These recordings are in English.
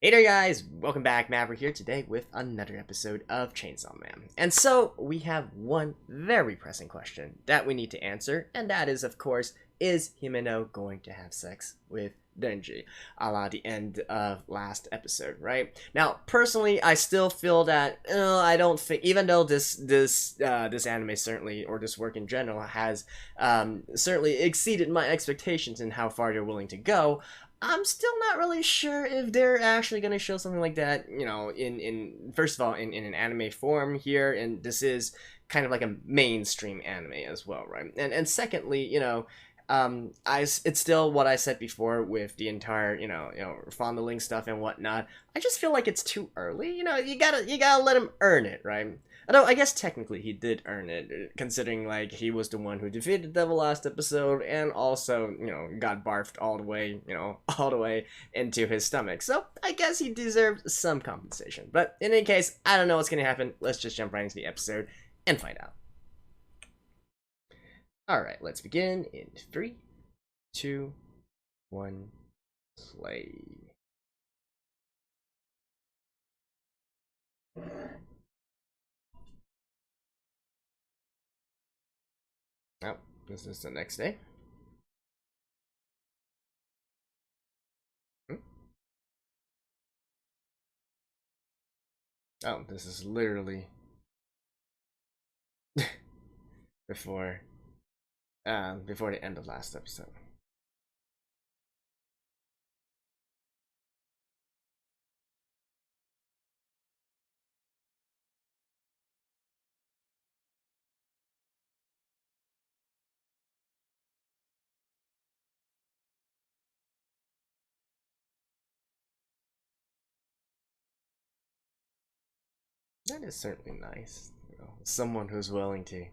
Hey there guys, welcome back. Maverick here today with another episode of Chainsaw Man. And so, we have one very pressing question that we need to answer, and that is, of course, is Himeno going to have sex with Denji, a la the end of last episode, right? Now, personally, I still feel that, I don't think, even though this anime certainly, or this work in general, has certainly exceeded my expectations in how far they're willing to go, I'm still not really sure if they're actually going to show something like that, in first of all, in an anime form here, and this is kind of like a mainstream anime as well, right? And secondly, it's still what I said before with the entire, fondling stuff and whatnot. I just feel like it's too early. You gotta let him earn it, right? Although I guess technically he did earn it, considering like he was the one who defeated the devil last episode, and also got barfed all the way, all the way into his stomach. So I guess he deserves some compensation. But in any case, I don't know what's gonna happen. Let's just jump right into the episode and find out. All right, let's begin in 3, 2, 1, play. Oh, this is the next day. Hmm? Oh, this is literally before before the end of last episode. That is certainly nice. Someone who's willing to,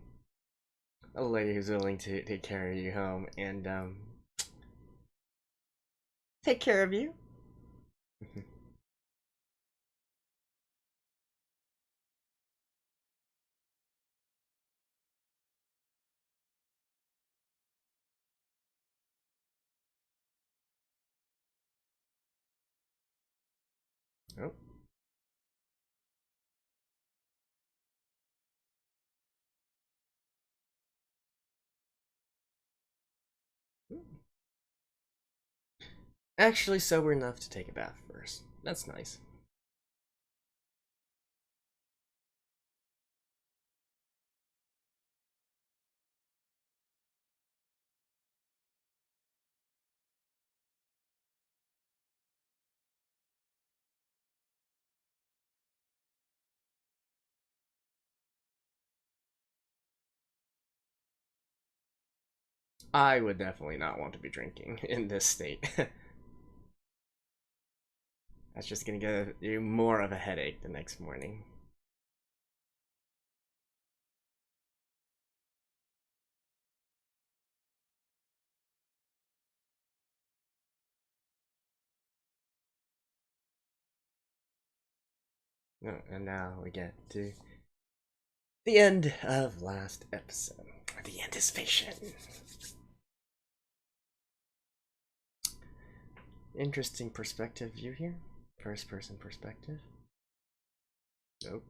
a lady who's willing to carry you home and take care of you. Oh. Actually sober enough to take a bath first. That's nice. I would definitely not want to be drinking in this state. That's just gonna give you more of a headache the next morning. Oh, and now we get to the end of last episode. The anticipation. Interesting perspective view here. First person perspective. Nope.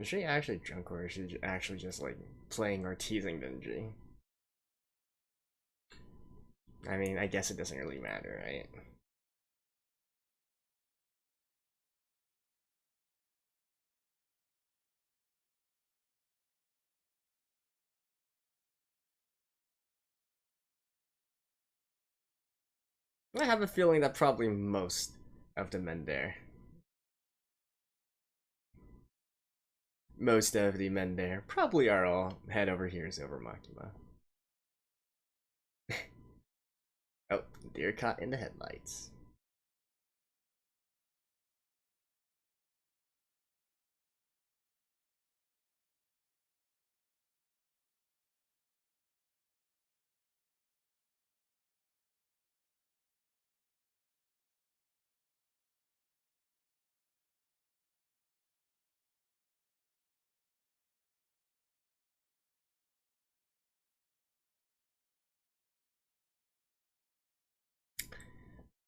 Is she actually drunk, or is she actually just like playing or teasing Denji? I mean, I guess it doesn't really matter, right? I have a feeling that probably most of the men there probably are all head over heels over Makima. Deer caught in the headlights.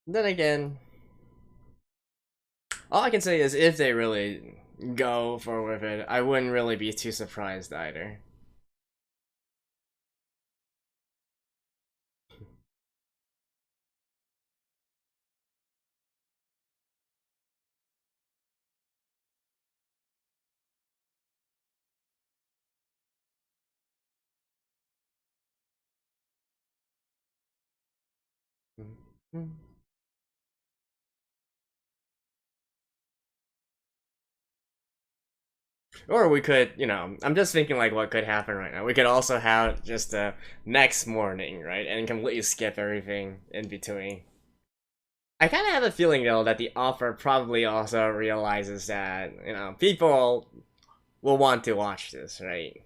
Then again, all I can say is if they really go for with it, I wouldn't really be too surprised either. Or we could, I'm just thinking like what could happen right now. We could also have just a next morning, right? And completely skip everything in between. I kind of have a feeling though that the author probably also realizes that, people will want to watch this, right?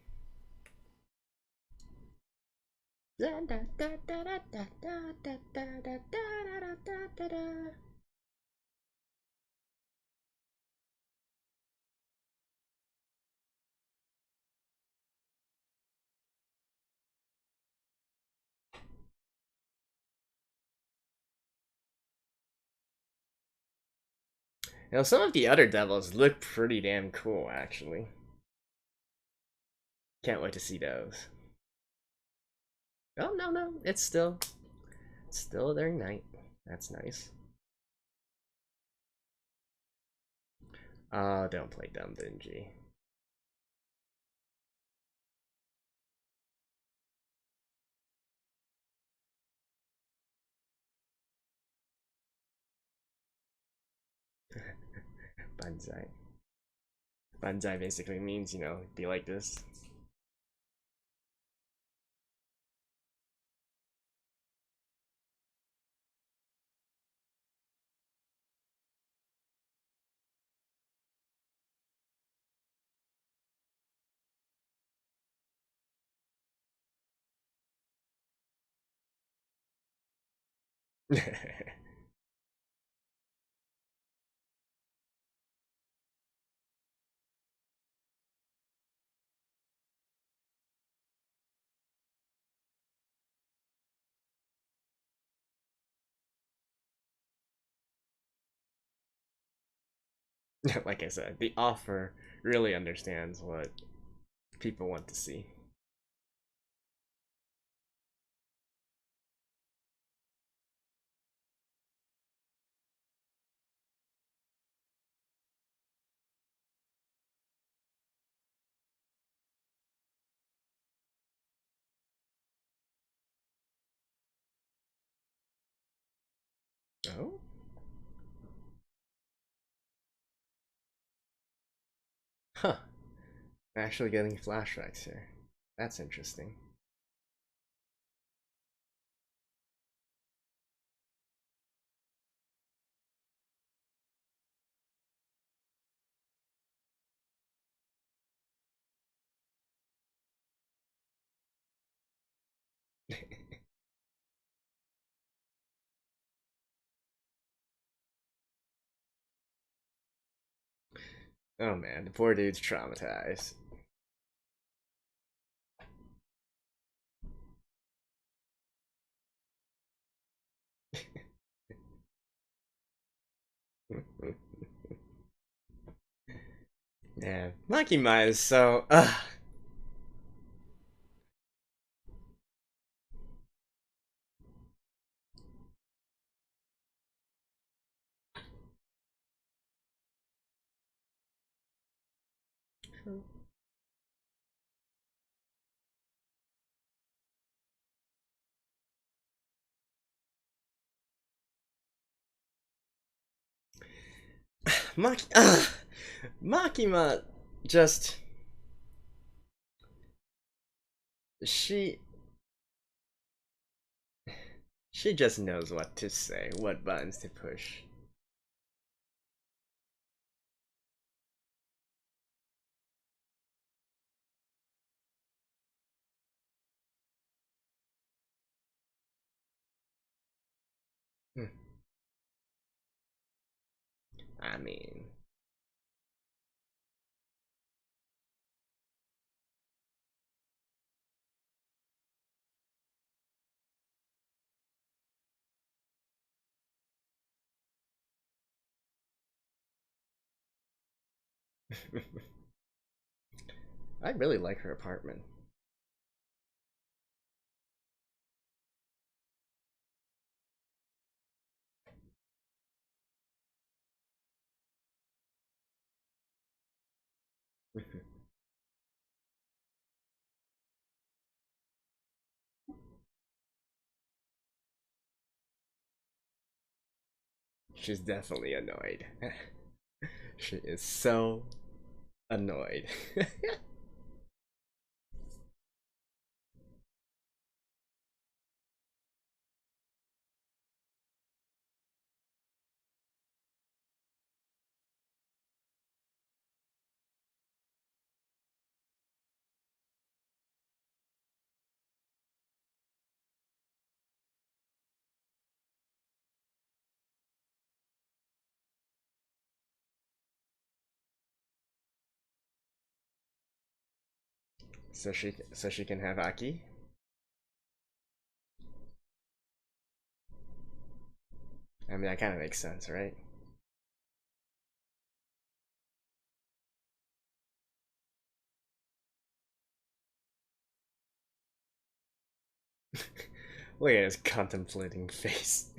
Some of the other devils look pretty damn cool, actually. Can't wait to see those. Oh, no, it's still during night. That's nice. Don't play dumb, Denji. Banzai. Banzai basically means, be like this. Like I said, the offer really understands what people want to see. Oh? Huh. Actually getting flashbacks here. That's interesting. Oh man, the poor dude's traumatized. Yeah, Makima is so. Makima just she She just knows what to say, what buttons to push. Hmm. I mean, I really like her apartment. She's definitely annoyed. She is so annoyed. So she can have Aki. I mean, that kind of makes sense, right? Look at his contemplating face.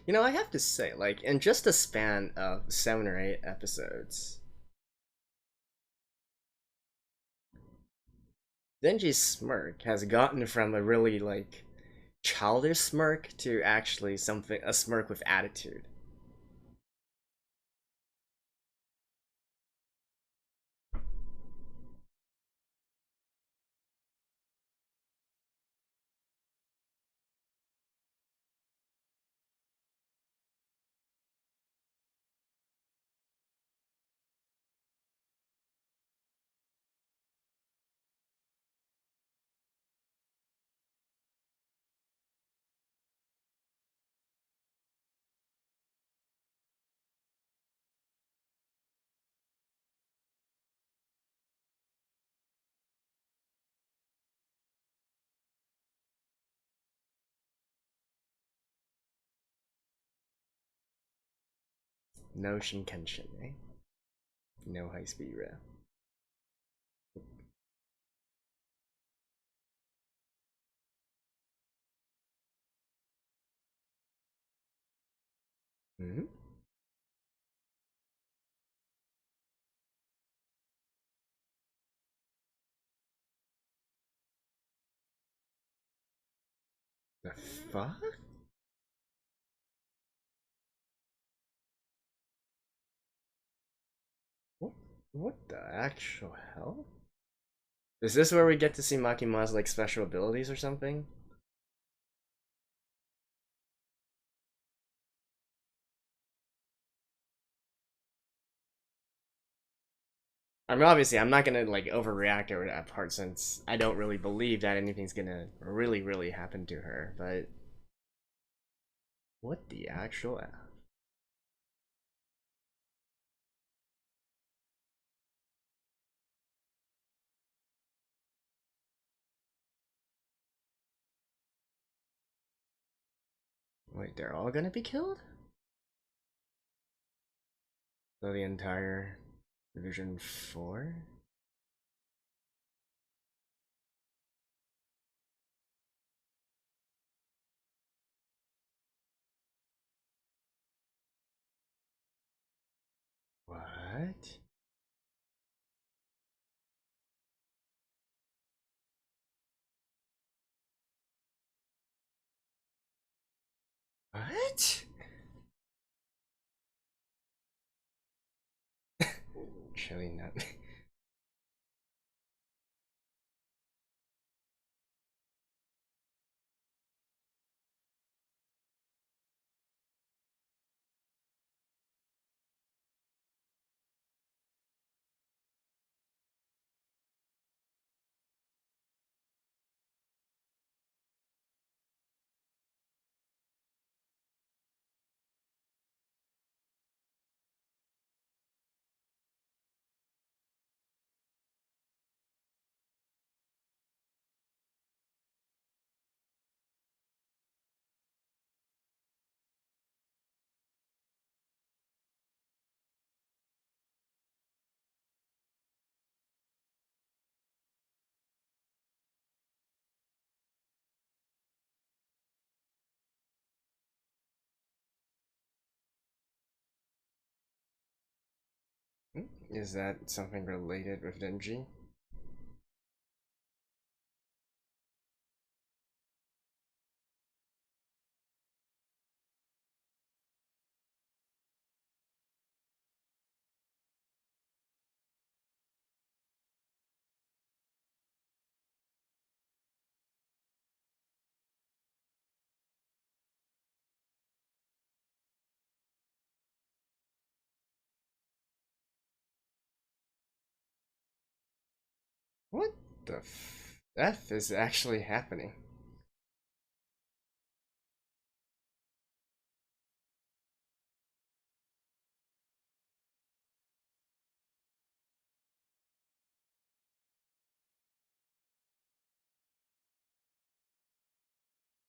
You know, I have to say, like, in just a span of 7 or 8 episodes, Denji's smirk has gotten from a really, like, childish smirk to actually something, a smirk with attitude. No Shinkenshin, eh? No high speed rail. Mm-hmm. The fuck? What? What the actual hell? Is this where we get to see Makima's like special abilities or something? I mean, obviously, I'm not gonna like overreact over that part since I don't really believe that anything's gonna really happen to her. But what the actual? Wait, they're all gonna be killed? So the entire Division 4? What? What? Chili nut. Is that something related with Denji? What the F is actually happening?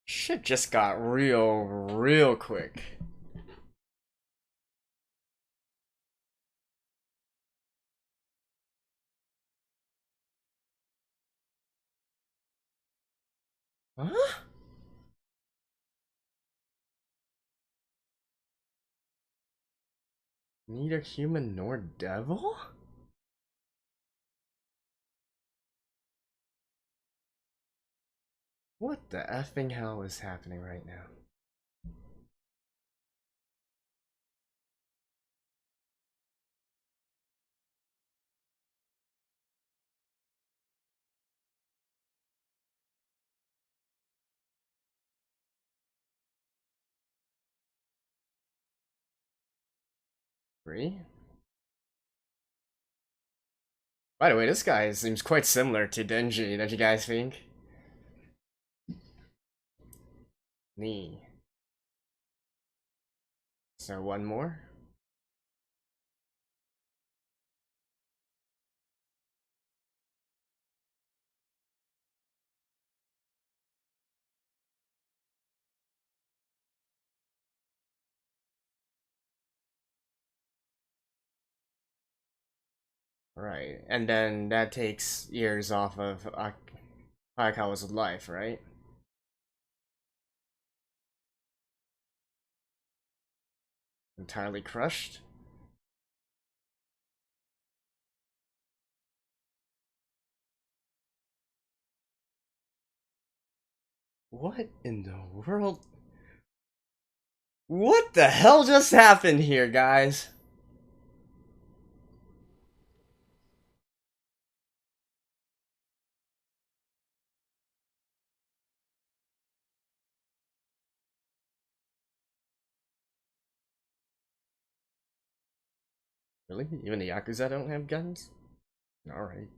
Shit just got real quick. Huh? Neither human nor devil? What the effing hell is happening right now? Three? By the way, this guy seems quite similar to Denji, don't you guys think? Knee. So one more? Right, and then that takes years off of Akawa's life, right? Entirely crushed? What in the world? What the hell just happened here, guys? Really? Even the Yakuza don't have guns? Alright.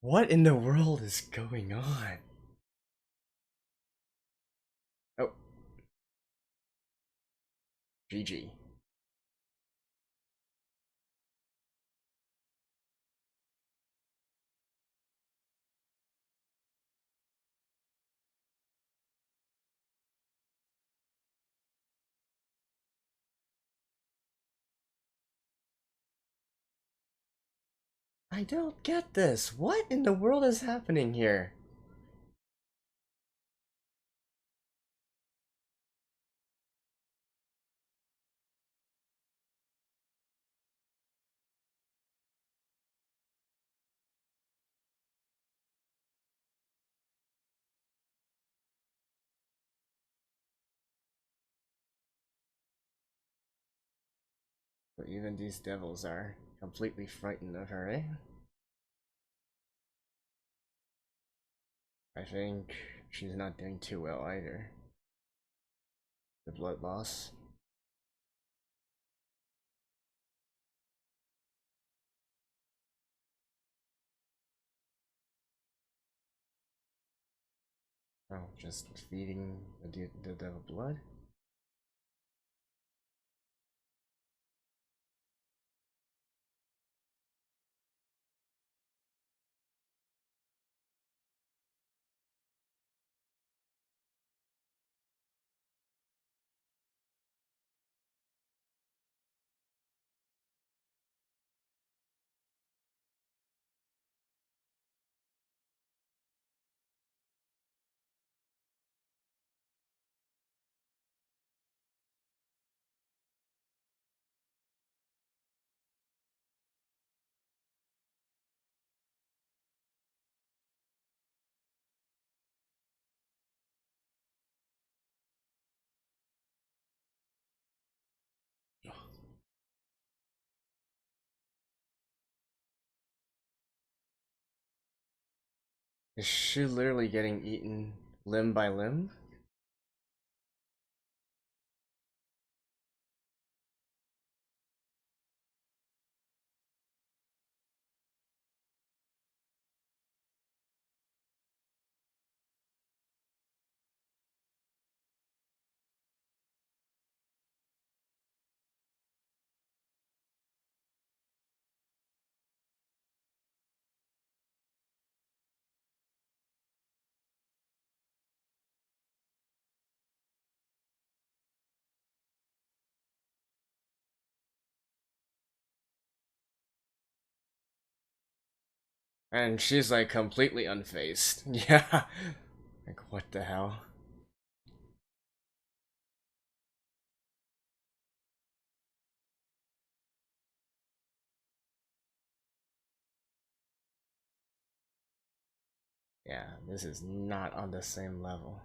What in the world is going on? Oh, GG. I don't get this. What in the world is happening here? But even these devils are completely frightened of her, eh? I think she's not doing too well either. The blood loss. Oh, just feeding the devil blood? Is she literally getting eaten limb by limb? And she's like completely unfazed. Yeah. Like, what the hell? Yeah, this is not on the same level.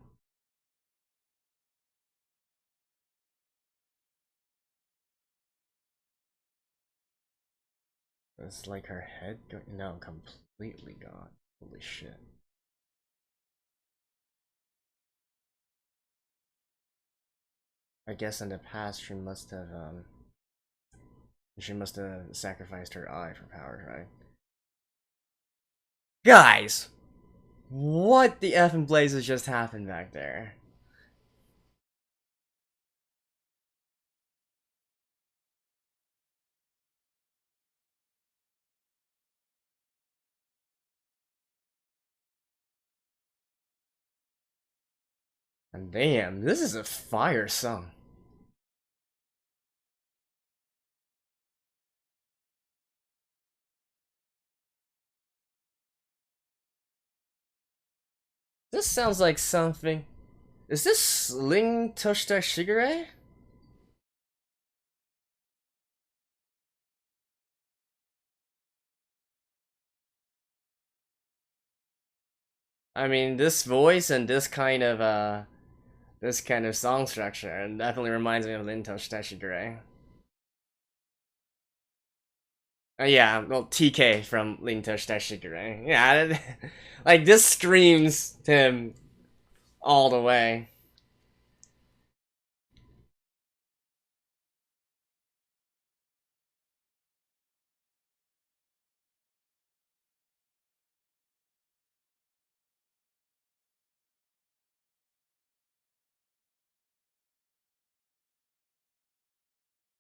It's like her head going. No, completely gone. Holy shit. I guess in the past she must have sacrificed her eye for power, right? Guys! What the effing blazes just happened back there? And damn, this is a fire song. This sounds like something. Is this Sling Toshita Shigure? I mean, this voice and this kind of song structure definitely reminds me of Lin Toshita Shigure. Yeah, well, TK from Lin Toshita Shigure. Yeah, like this screams him all the way.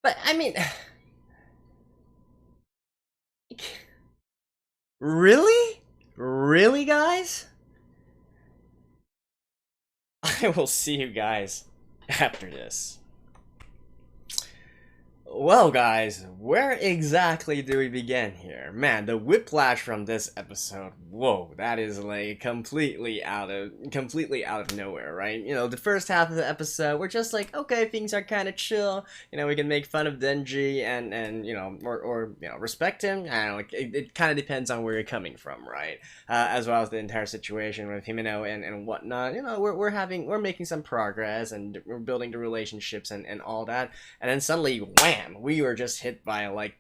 But I mean, really? Really, guys? I will see you guys after this. Well, guys, where exactly do we begin here? Man, the whiplash from this episode, whoa, that is like completely out of nowhere, right? You know, the first half of the episode, we're just like, okay, things are kind of chill. You know, we can make fun of Denji and you know, or you know, respect him. I don't know, like it kind of depends on where you're coming from, right? As well as the entire situation with Himeno and whatnot. You know, we're making some progress and we're building the relationships and all that, and then suddenly, wham, we were just hit by like,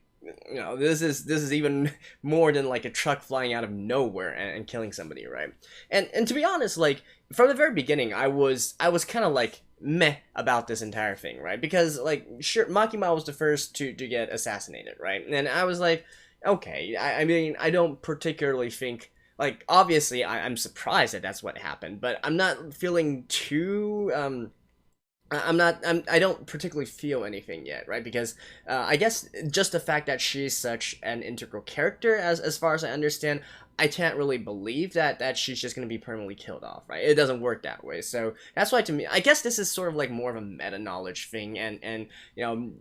you know, this is even more than like a truck flying out of nowhere and killing somebody, right? And to be honest, like from the very beginning, I was kind of like meh about this entire thing, right? Because like sure, Makima was the first to get assassinated, right? And I was like, okay, I mean, I don't particularly think. Like, obviously, I'm surprised that that's what happened, but I'm not feeling too I'm not. I don't particularly feel anything yet, right? Because I guess just the fact that she's such an integral character, as far as I understand, I can't really believe that she's just gonna be permanently killed off, right? It doesn't work that way. So that's why, to me, I guess this is sort of like more of a meta knowledge thing, and you know,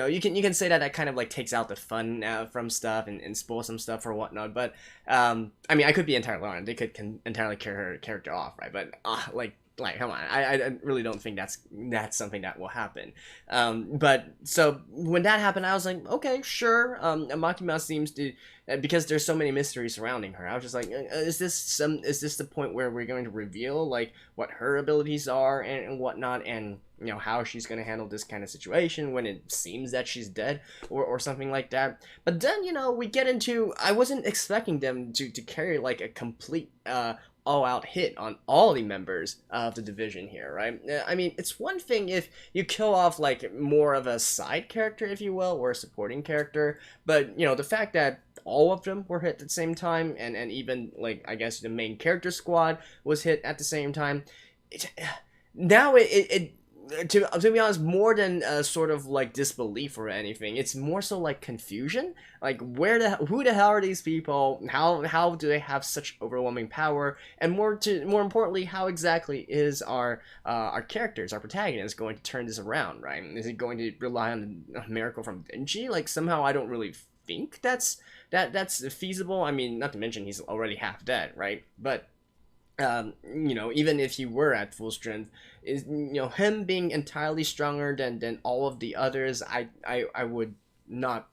you can say that kind of like takes out the fun from stuff and spoil some stuff or whatnot. But I mean, I could be entirely wrong. They could entirely kill her character off, right? But like come on, I really don't think that's something that will happen. But so when that happened, I was like, okay, sure. Makima seems to, because there's so many mysteries surrounding her, I was just like, is this the point where we're going to reveal like what her abilities are and whatnot, and you know how she's going to handle this kind of situation when it seems that she's dead or something like that. But then, you know, we get into, I wasn't expecting them to carry like a complete all-out hit on all the members of the division here, right? I mean, it's one thing if you kill off like more of a side character, if you will, or a supporting character, but you know, the fact that all of them were hit at the same time, and even like I guess the main character squad was hit at the same time, it, now it to be honest, more than sort of like disbelief or anything, it's more so like confusion. Like, who the hell are these people? How do they have such overwhelming power? And more importantly, how exactly is our characters, our protagonist, going to turn this around? Right? Is it going to rely on a miracle from Denji? Like, somehow I don't really think that's feasible. I mean, not to mention he's already half dead, right? But you know, even if he were at full strength, is, you know, him being entirely stronger than all of the others, I would not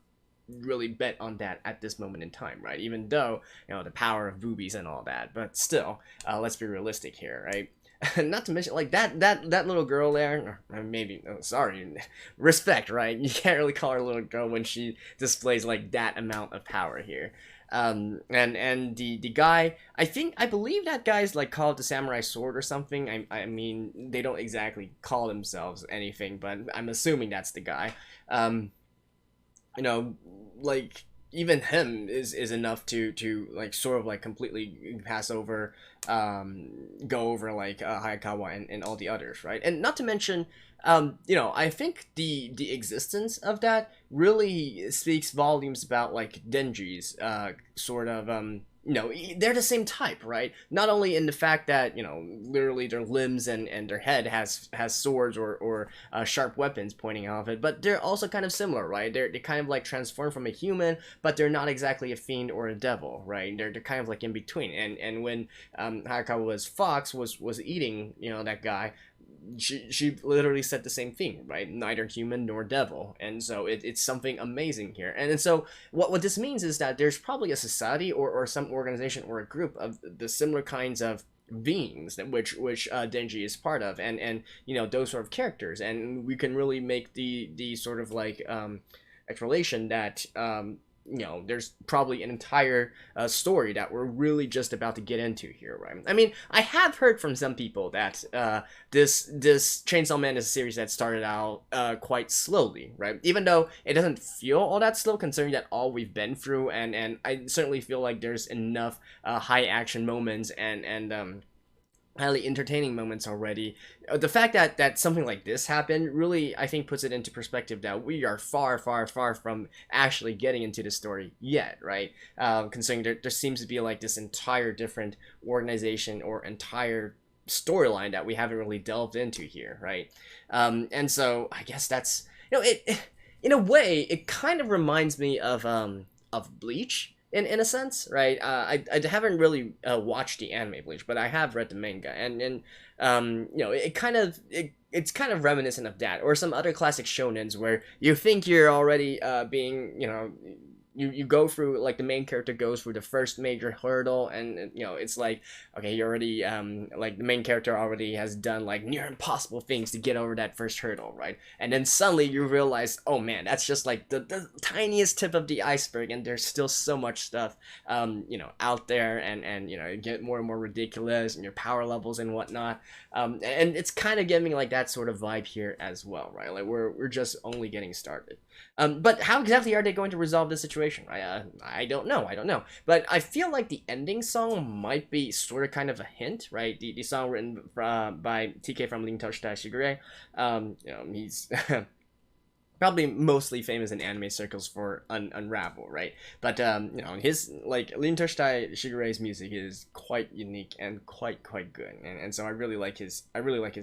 really bet on that at this moment in time, right? Even though, you know, the power of boobies and all that, but still, let's be realistic here, right? Not to mention, like that little girl there, or maybe, oh, sorry, respect, right? You can't really call her a little girl when she displays like that amount of power here. And the guy, I believe that guy's like called the samurai sword or something. I mean, they don't exactly call themselves anything, but I'm assuming that's the guy. You know, like even him is enough to like sort of like completely pass over, go over like Hayakawa and all the others, right? And not to mention, you know, I think the existence of that really speaks volumes about like Denji's sort of you know, they're the same type, right? Not only in the fact that, you know, literally their limbs and their head has swords or sharp weapons pointing out of it, but they're also kind of similar, right? They kind of like transform from a human, but they're not exactly a fiend or a devil, right? They're kind of like in between. And when Hayakawa's fox was eating, you know, that guy, she literally said the same thing, right? Neither human nor devil. And so it's something amazing here. And so what this means is that there's probably a society or some organization or a group of the similar kinds of beings that which Denji is part of, and you know, those sort of characters, and we can really make the sort of like explanation that you know, there's probably an entire story that we're really just about to get into here, right? I mean, I have heard from some people that this Chainsaw Man is a series that started out quite slowly, right? Even though it doesn't feel all that slow, considering that all we've been through, and I certainly feel like there's enough high action moments and highly entertaining moments already. The fact that something like this happened really, I think, puts it into perspective that we are far, far, far from actually getting into the story yet, right? Considering there seems to be like this entire different organization or entire storyline that we haven't really delved into here, right? And so I guess that's, in a way, it kind of reminds me of Bleach in a sense, right? I haven't really watched the anime Bleach, but I have read the manga, and it's kind of reminiscent of that, or some other classic shonens where you think you're already being, you go through, like, the main character goes through the first major hurdle, and it's like, okay, you already like the main character already has done like near impossible things to get over that first hurdle, right? And then suddenly you realize, oh man, that's just like the tiniest tip of the iceberg, and there's still so much stuff out there, and you get more and more ridiculous, and your power levels and whatnot, and it's kind of giving like that sort of vibe here as well, right? Like we're just only getting started. But how exactly are they going to resolve this situation, right? I don't know. But I feel like the ending song might be sort of kind of a hint, right? The song written by TK from Rin Toshita Shigure. He's probably mostly famous in anime circles for Unravel, right? But his, like, Rin Toshita Shigure's music is quite unique and quite good, and so I really like his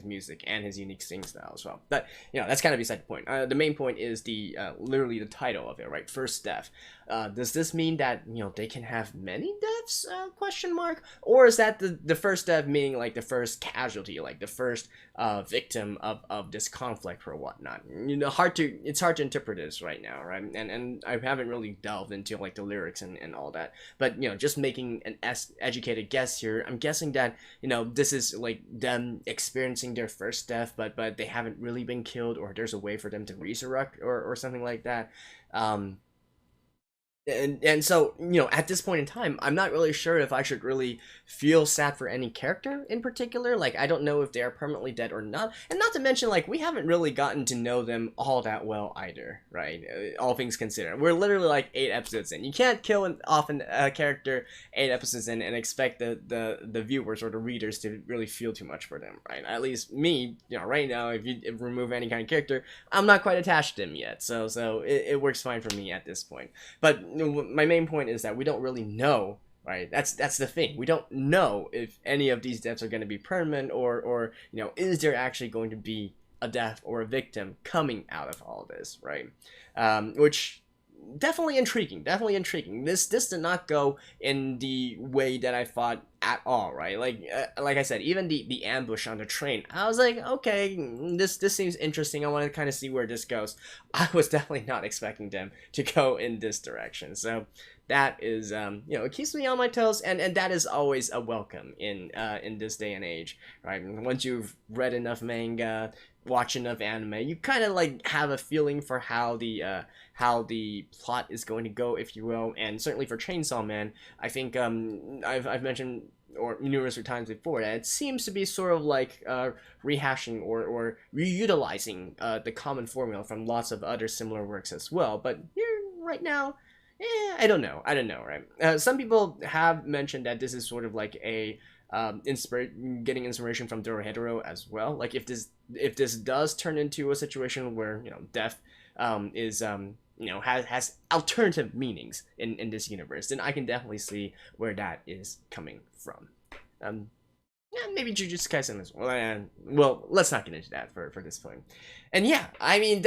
music and his unique sing style as well. But that's kind of beside the point. The main point is the literally the title of it, right? First death. Does this mean that they can have many deaths? Question mark. Or is that the first death meaning like the first casualty, like the first victim of this conflict or whatnot? It's hard to interpret this right now, right? And I haven't really delved into like the lyrics and all that. But just making an educated guess here, I'm guessing that this is like them experiencing their first death, but they haven't really been killed, or there's a way for them to resurrect or something like that. And so at this point in time, I'm not really sure if I should really feel sad for any character in particular. Like, I don't know if they are permanently dead or not, and not to mention, like, we haven't really gotten to know them all that well either, right? All things considered, we're literally like 8 episodes in. You can't kill a character 8 episodes in and expect the viewers or the readers to really feel too much for them, right? At least me, right now, if you remove any kind of character, I'm not quite attached to them yet, so it works fine for me at this point. But my main point is that we don't really know, right? That's the thing. We don't know if any of these deaths are going to be permanent, or is there actually going to be a death or a victim coming out of all this, right? Which definitely intriguing. This did not go in the way that I thought at all, right? Like I said, even the ambush on the train, I was like, okay, this seems interesting. I want to kind of see where this goes. I was definitely not expecting them to go in this direction. So that is it keeps me on my toes, and that is always a welcome in this day and age, right? Once you've read enough manga, watch enough anime, you kind of like have a feeling for how the plot is going to go, if you will. And certainly for Chainsaw Man, I think I've mentioned or numerous times before that it seems to be sort of like rehashing or reutilizing the common formula from lots of other similar works as well. But here right now, I don't know, right? Some people have mentioned that this is sort of like a getting inspiration from Dorohedoro as well. Like, if this does turn into a situation where death is has alternative meanings in this universe, then I can definitely see where that is coming from. Yeah, maybe Jujutsu Kaisen as well. Well, let's not get into that for this point. And yeah, I mean,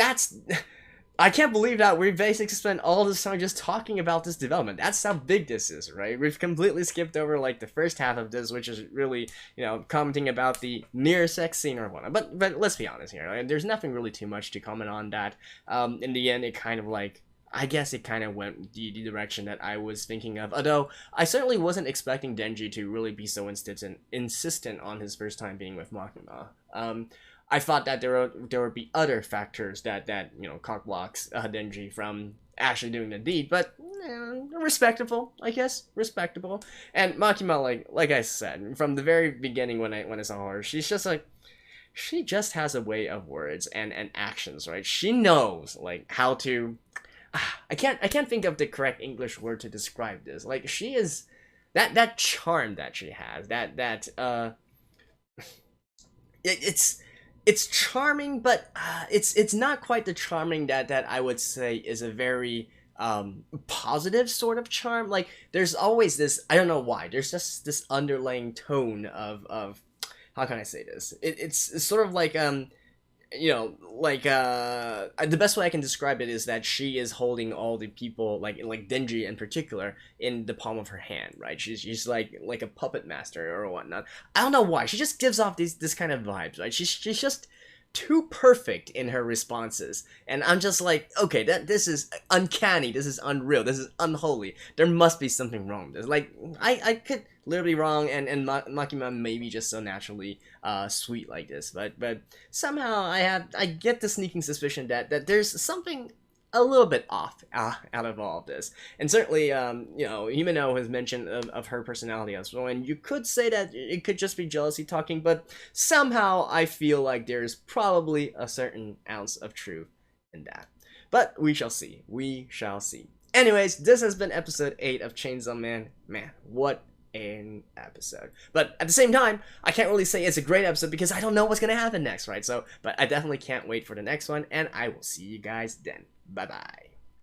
I can't believe that we basically spent all this time just talking about this development. That's how big this is, right? We've completely skipped over like the first half of this, which is really, commenting about the near sex scene or whatnot. But let's be honest here, right? There's nothing really too much to comment on that. In the end, it kind of like, I guess it kind of went the direction that I was thinking of. Although I certainly wasn't expecting Denji to really be so insistent on his first time being with Makima. I thought that there would be other factors that cock blocks Denji from actually doing the deed, but respectable, I guess, respectable. And Makima, like I said from the very beginning when I saw her, she's just like, she just has a way of words and actions, right? She knows like how to. I can't think of the correct English word to describe this. Like, she is that charm that she has, that it's charming, but it's not quite the charming that I would say is a very positive sort of charm. Like there's always this, I don't know why, there's just this underlying tone of how can I say this? It's sort of like like the best way I can describe it is that she is holding all the people, like Denji in particular, in the palm of her hand, right? She's like a puppet master or whatnot. I don't know why, she just gives off this kind of vibes, right? She's just too perfect in her responses, and I'm just like, okay, this is uncanny, this is unreal, this is unholy. There must be something wrong with this. Like I could literally be wrong, and Makima may be just so naturally sweet like this, but somehow I get the sneaking suspicion that there's something a little bit off out of all of this. And certainly, Himeno has mentioned of her personality as well, and you could say that it could just be jealousy talking, but somehow I feel like there's probably a certain ounce of truth in that. But we shall see. We shall see. Anyways, this has been episode 8 of Chainsaw Man. Man, what an episode. But at the same time, I can't really say it's a great episode because I don't know what's gonna happen next, right? So, but I definitely can't wait for the next one, and I will see you guys then. Bye bye.